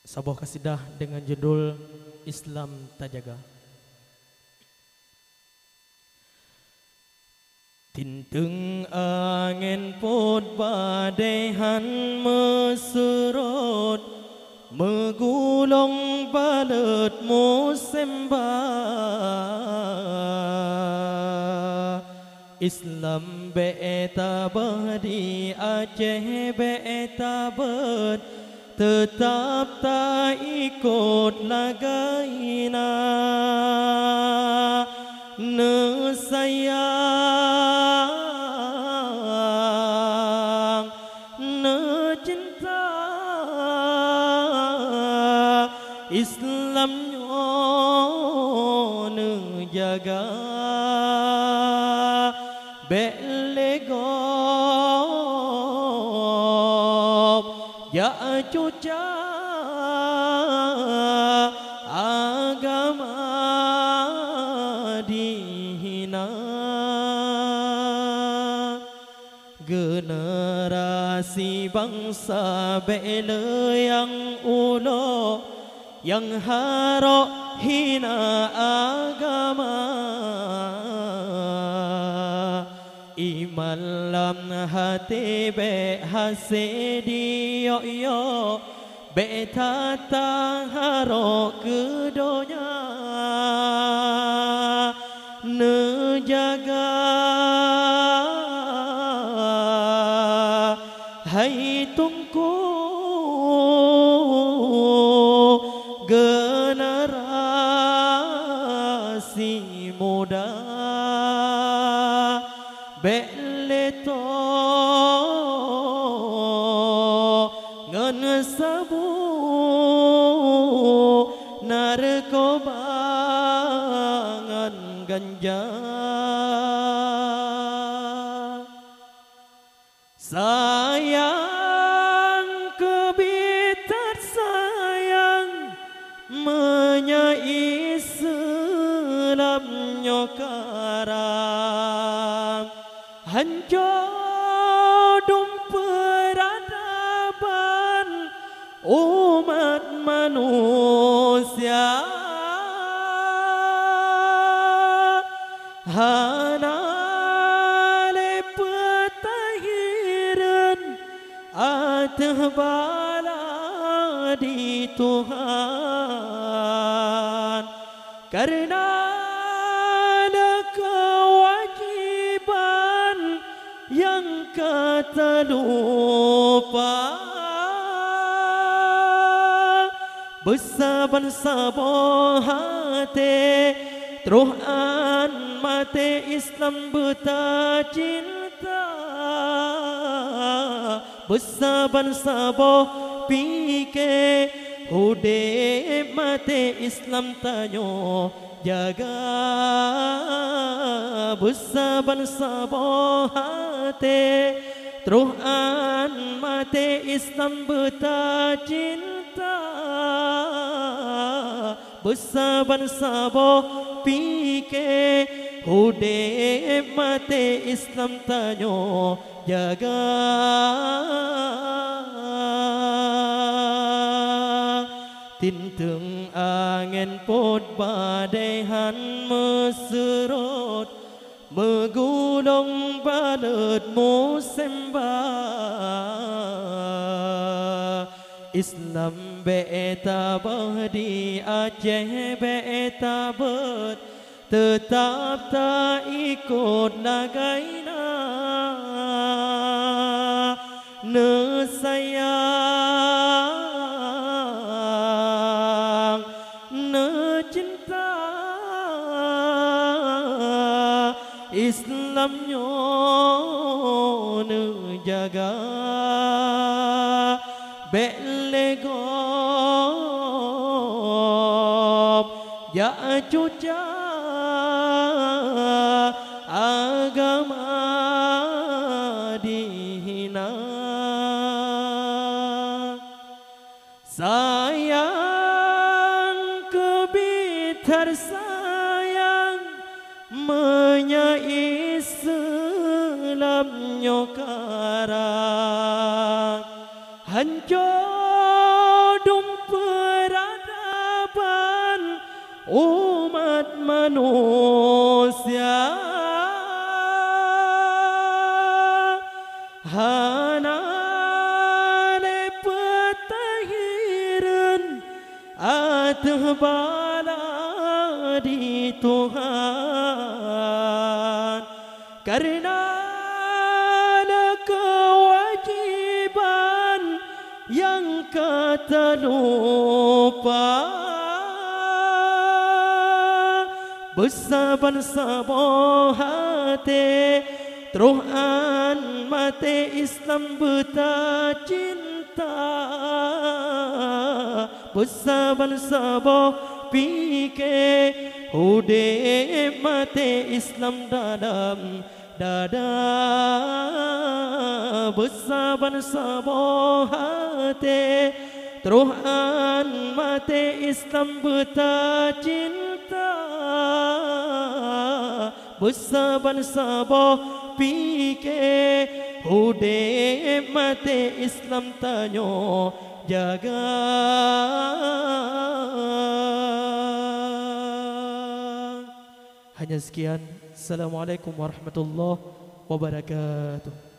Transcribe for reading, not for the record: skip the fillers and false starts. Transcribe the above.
sebuah kasidah dengan judul Islam Terjaga. Tinteng angin put badai han meserot, megulung balet musim bah. Islam be'eta di Aceh be'eta ber, tetap tak ikut lagaina. Ne sayang, ne cinta, Islamnya ne jaga. Belegop ya cuca agama dihina. Generasi bangsa bela yang ulo, yang harok hina agama. Iman lam hati be hasedi yo yo, be tata harok kedonya. Ne jaga hai tungku generasi muda. Beleto ngan sabu narkoba ngan ganja. Sayang kebitar sayang menyai Islam nyokaram. Hancur peradaban umat manusia. Hanale petahiran atah bala di Tuhan, karena yang kata lupa. Bersaban-sabar hati teruhan mati Islam buta cinta. Bersaban-sabar fikir hudib mati Islam tanyo jaga. Bersaban-sabar hati teruhan mati Islam buta cinta. Bersaban-sabar fikir hudib mati Islam tanyo jaga. Tinteng angin put badai han meserot, megulung balet musim bah. Islam be'eta di Aceh be'eta ber, tetap tak ikut lagaina. Ne sayang, ne cinta, Islamnya ne jaga. Belegop ya cuca agama dihina. Sayang kebitar sayang menyai Islam nyokarang. Hancur manusia hanane petahiran atah bala di Tuhan karena ada kewajiban yang kata lupa bersabar-sabar hati teruhan mati Islam buta cinta bersabar-sabar fikir hidup mati Islam dalam dada bersabar-sabar hati teruhan mati Islam buta cinta bersabar-sabar fikir hidup mati Islam tanyo jaga. Hanya sekian. Assalamualaikum warahmatullahi wabarakatuh.